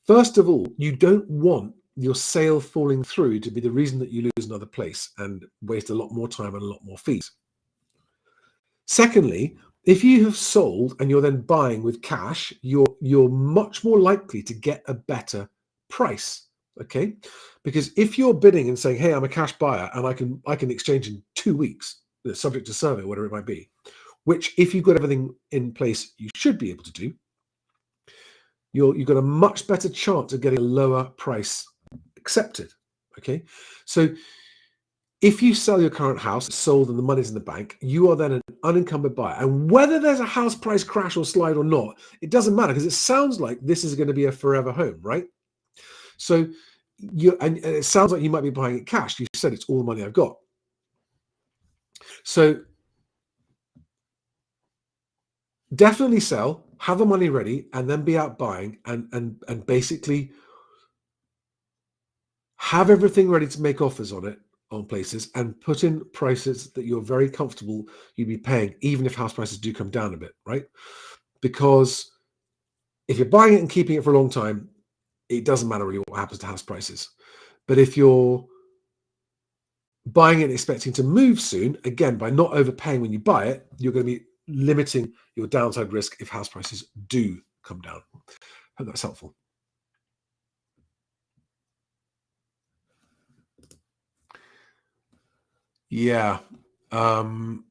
First of all, you don't want your sale falling through to be the reason that you lose another place and waste a lot more time and a lot more fees. Secondly, if you have sold and you're then buying with cash, you're much more likely to get a better price. Okay, because if you're bidding and saying, "Hey, I'm a cash buyer and I can exchange in 2 weeks, subject to survey, whatever it might be," which if you've got everything in place, you should be able to do. You've got a much better chance of getting a lower price accepted. Okay, so if you sell your current house, it's sold and the money's in the bank, you are then an unencumbered buyer. And whether there's a house price crash or slide or not, it doesn't matter, because it sounds like this is going to be a forever home, right? So and it sounds like you might be buying it cash. You said it's all the money I've got. So definitely sell, have the money ready, and then be out buying and basically have everything ready to make offers on it, on places, and put in prices that you're very comfortable you'd be paying, even if house prices do come down a bit, right? Because if you're buying it and keeping it for a long time, it doesn't matter really what happens to house prices. But if you're buying it and expecting to move soon, again, by not overpaying when you buy it, you're going to be limiting your downside risk if house prices do come down. Hope that's helpful. Yeah. Clement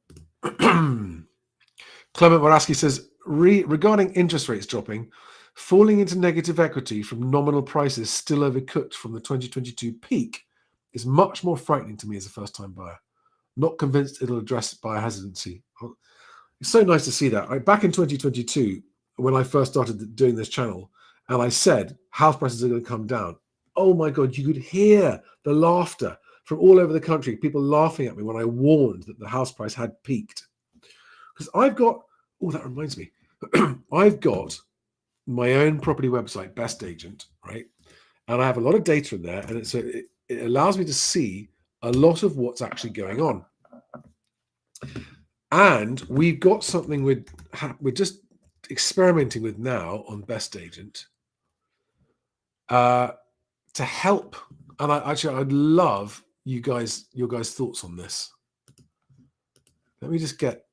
Moraski says, regarding interest rates dropping, falling into negative equity from nominal prices still overcooked from the 2022 peak is much more frightening to me as a first-time buyer. Not convinced it'll address buyer hesitancy. It's so nice to see that. Back in 2022, when I first started doing this channel, and I said house prices are going to come down, oh my God, you could hear the laughter from all over the country, people laughing at me when I warned that the house price had peaked. Because I've got, oh, that reminds me, I've got my own property website, Best Agent, right? And I have a lot of data in there, and it allows me to see a lot of what's actually going on. And we've got something we're just experimenting with now on Best Agent to help. And I'd love your guys' thoughts on this. Let me just get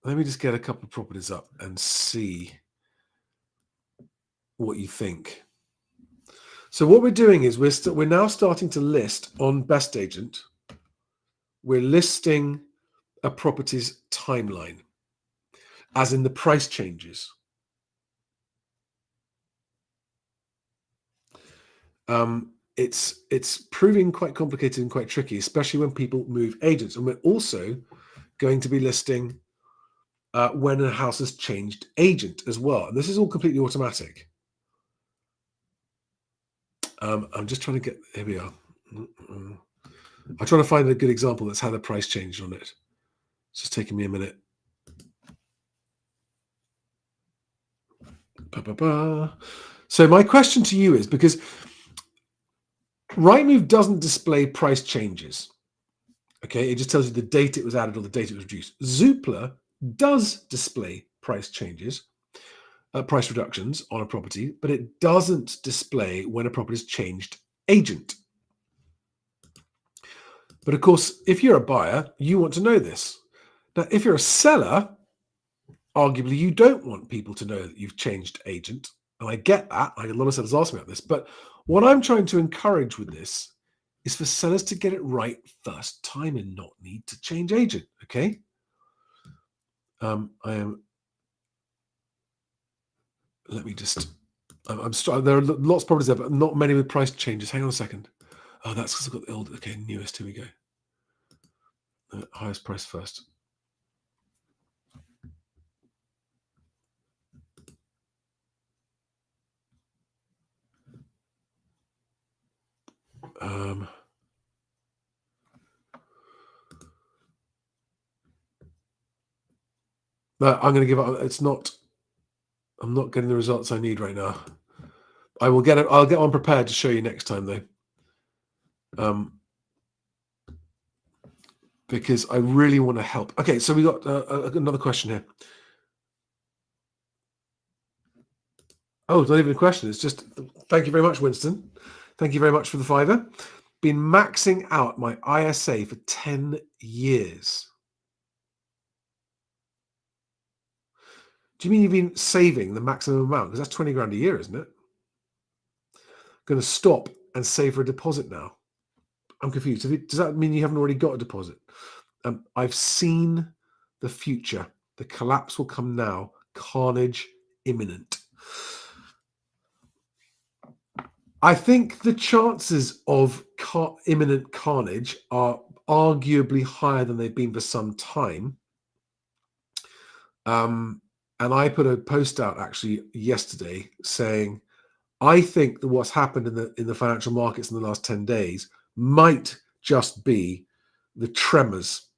a couple of properties up and see what you think. So what we're doing is we're now starting to list on Best Agent. We're listing a property's timeline, as in the price changes. it's proving quite complicated and quite tricky, especially when people move agents. And we're also going to be listing when a house has changed agent as well. And this is all completely automatic. I'm just trying to get, here we are. I'm trying to find a good example that's had a price change on it. It's just taking me a minute. So my question to you is, because Rightmove doesn't display price changes. Okay, it just tells you the date it was added or the date it was reduced. Zoopla does display price changes, price reductions on a property, but it doesn't display when a property has changed agent. But of course, if you're a buyer, you want to know this. Now, if you're a seller, arguably you don't want people to know that you've changed agent. And I get that. I get a lot of sellers ask me about this. But what I'm trying to encourage with this is for sellers to get it right first time and not need to change agent. Okay. Let me just, there are lots of properties there, but not many with price changes. Hang on a second. Oh, that's because I've got the old, okay, newest. Here we go. Highest price first. But I'm going to give up. It's not, I'm not getting the results I need right now. I will get it. I'll get one prepared to show you next time though. Because I really want to help. Okay, so we got another question here. Oh, it's not even a question. It's just, thank you very much, Winston. Thank you very much for the $5. Been maxing out my ISA for 10 years. Do you mean you've been saving the maximum amount? Because that's 20 grand a year, isn't it? Going to stop and save for a deposit now. I'm confused. Does that mean you haven't already got a deposit? I've seen the future. The collapse will come now. Carnage imminent. I think the chances of imminent carnage are arguably higher than they've been for some time. And I put a post out actually yesterday saying, I think that what's happened in the financial markets in the last 10 days might just be the tremors,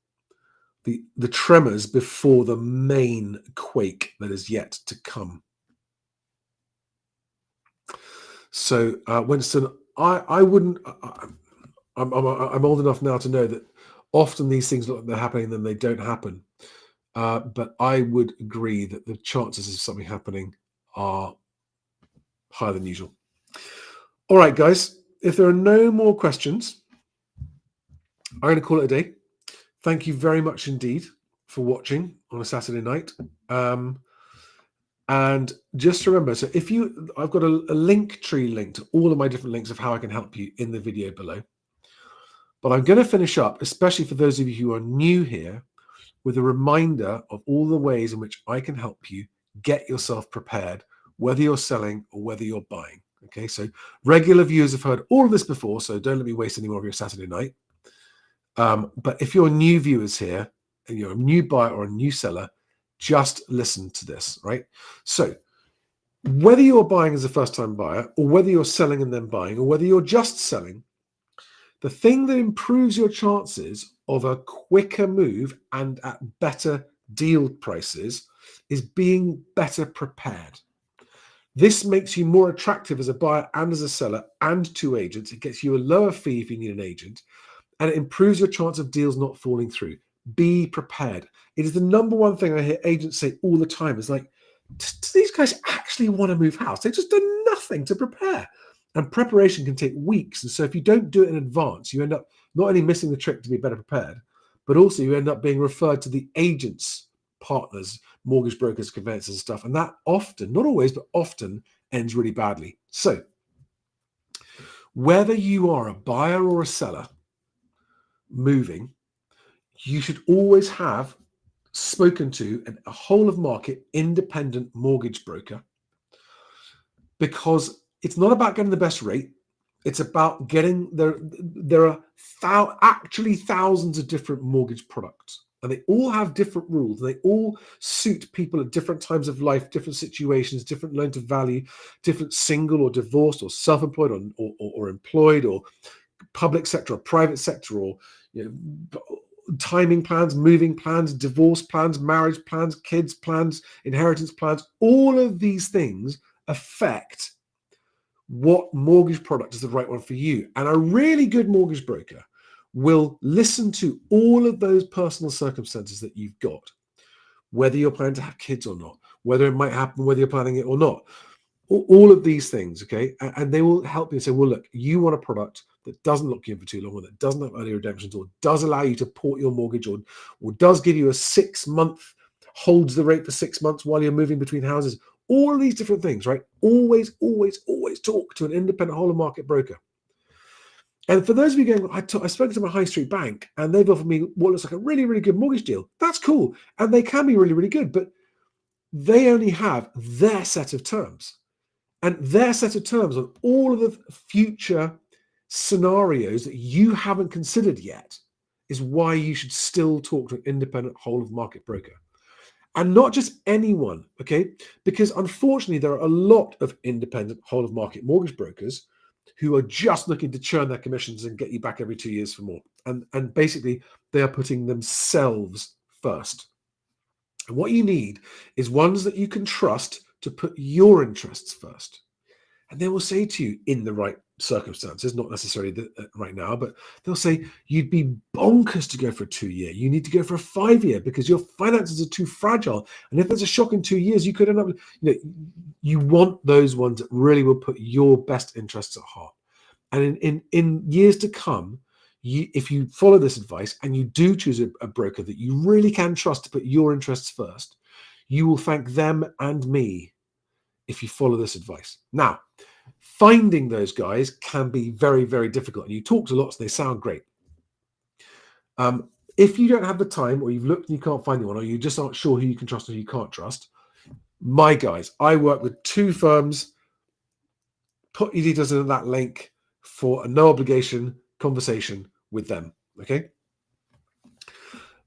the tremors before the main quake that is yet to come. So, Winston, I wouldn't. I'm old enough now to know that often these things look like they're happening, then they don't happen. But I would agree that the chances of something happening are higher than usual. All right, guys, if there are no more questions, I'm going to call it a day. Thank you very much indeed for watching on a Saturday night. And just remember, so I've got a link tree link to all of my different links of how I can help you in the video below. But I'm going to finish up, especially for those of you who are new here, with a reminder of all the ways in which I can help you get yourself prepared, whether you're selling or whether you're buying. Okay, so regular viewers have heard all of this before, so don't let me waste any more of your Saturday night. But if you're new viewers here and you're a new buyer or a new seller, just listen to this, right? So whether you're buying as a first-time buyer or whether you're selling and then buying or whether you're just selling, the thing that improves your chances of a quicker move and at better deal prices is being better prepared. This makes you more attractive as a buyer and as a seller and to agents. It gets you a lower fee if you need an agent, and it improves your chance of deals not falling through. Be prepared. It is the number one thing I hear agents say all the time. It's like, do these guys actually want to move house? They've just done nothing to prepare. And preparation can take weeks. And so if you don't do it in advance, you end up not only missing the trick to be better prepared, but also you end up being referred to the agents, partners, mortgage brokers, conveyancers and stuff. And that often, not always, but often ends really badly. So whether you are a buyer or a seller moving, you should always have spoken to a whole of market independent mortgage broker, because it's not about getting the best rate. It's about getting there. There are actually thousands of different mortgage products, and they all have different rules. And they all suit people at different times of life, different situations, different loan to value, different single or divorced or self-employed or employed or public sector or private sector, or timing plans, moving plans, divorce plans, marriage plans, kids plans, inheritance plans. All of these things affect what mortgage product is the right one for you. And a really good mortgage broker will listen to all of those personal circumstances that you've got, whether you're planning to have kids or not, whether it might happen, whether you're planning it or not, all of these things, okay? And they will help you say, well, look, you want a product that doesn't lock you in for too long, or that doesn't have early redemptions, or does allow you to port your mortgage, or does give you a 6-month, holds the rate for 6 months while you're moving between houses. All of these different things, right? Always, always, always talk to an independent whole of market broker. And for those of you going, I spoke to my high street bank and they've offered me what looks like a really, really good mortgage deal. That's cool. And they can be really, really good, but they only have their set of terms. And their set of terms on all of the future scenarios that you haven't considered yet is why you should still talk to an independent whole of market broker. And not just anyone, okay? Because unfortunately, there are a lot of independent whole of market mortgage brokers who are just looking to churn their commissions and get you back every 2 years for more. And basically, they are putting themselves first. And what you need is ones that you can trust to put your interests first. And they will say to you, in the right circumstances, not necessarily right now, but they'll say, you'd be bonkers to go for a 2-year. You need to go for a 5-year because your finances are too fragile. And if there's a shock in 2 years, you could end up, you want those ones that really will put your best interests at heart. And in years to come, if you follow this advice and you do choose a broker that you really can trust to put your interests first, you will thank them and me if you follow this advice. Now, finding those guys can be very, very difficult. And you talk to lots and they sound great. If you don't have the time, or you've looked and you can't find anyone, or you just aren't sure who you can trust or who you can't trust, my guys, I work with 2 firms. Put your details in that link for a no obligation conversation with them, okay?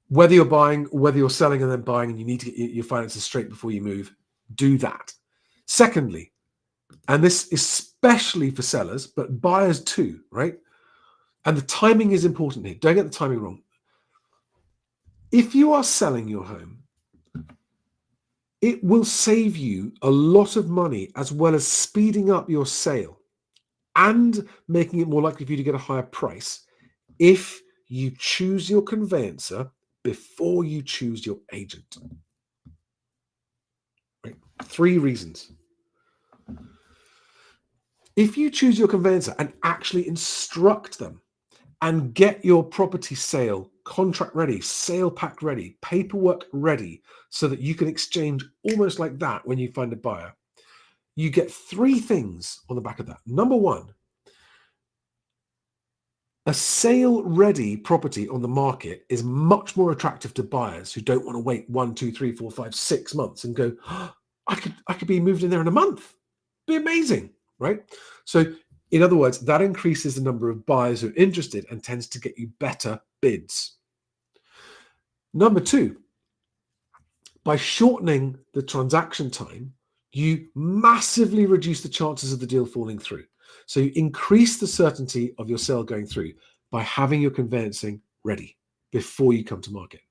Whether you're buying, whether you're selling and then buying, and you need to get your finances straight before you move, do that. Secondly, and this is especially for sellers, but buyers too, right? And the timing is important here. Don't get the timing wrong. If you are selling your home, it will save you a lot of money, as well as speeding up your sale and making it more likely for you to get a higher price if you choose your conveyancer before you choose your agent. Right? 3 reasons. If you choose your conveyancer and actually instruct them and get your property sale contract ready, sale pack ready, paperwork ready, so that you can exchange almost like that when you find a buyer, you get 3 things on the back of that. Number 1, a sale ready property on the market is much more attractive to buyers who don't want to wait 1, 2, 3, 4, 5, 6 months and go, oh, I could be moved in there in a month. Be amazing, right? So in other words, that increases the number of buyers who are interested and tends to get you better bids. Number 2, by shortening the transaction time, you massively reduce the chances of the deal falling through. So you increase the certainty of your sale going through by having your conveyancing ready before you come to market.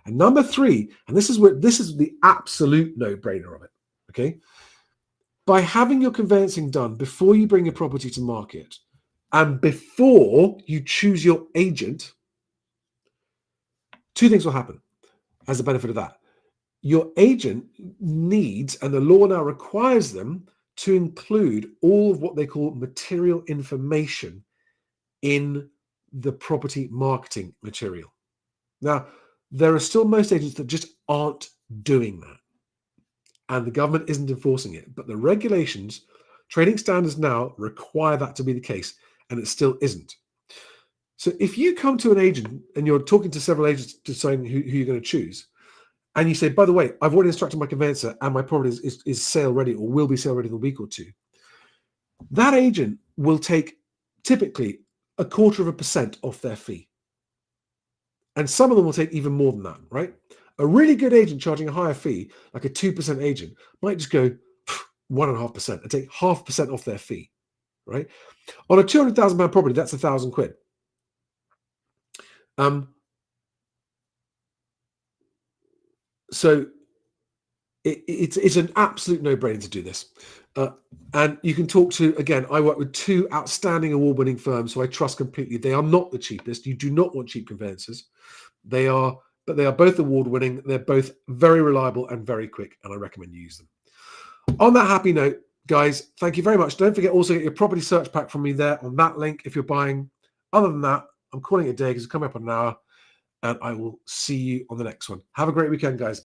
And number 3, and this is the absolute no-brainer of it, okay? By having your conveyancing done before you bring your property to market and before you choose your agent, 2 things will happen as a benefit of that. Your agent needs, and the law now requires them, to include all of what they call material information in the property marketing material. Now, there are still most agents that just aren't doing that, and the government isn't enforcing it, but the regulations, trading standards now require that to be the case, and it still isn't. So if you come to an agent and you're talking to several agents deciding who you're going to choose, and you say, by the way, I've already instructed my conveyancer and my property is sale ready or will be sale ready in a week or 2. That agent will take typically 0.25% off their fee. And some of them will take even more than that, right? A really good agent charging a higher fee, like a 2% agent, might just go 1.5% and take 0.5% off their fee, right? On a £200,000 property, that's £1,000. So it's an absolute no-brainer to do this. And you can talk to, again, I work with 2 outstanding award-winning firms who I trust completely. They are not the cheapest. You do not want cheap conveyancers. But they are both award-winning. They're both very reliable and very quick, and I recommend you use them. On that happy note, guys, thank you very much. Don't forget also get your property search pack from me there on that link if you're buying. Other than that, I'm calling it a day because it's coming up in an hour, and I will see you on the next one. Have a great weekend, guys.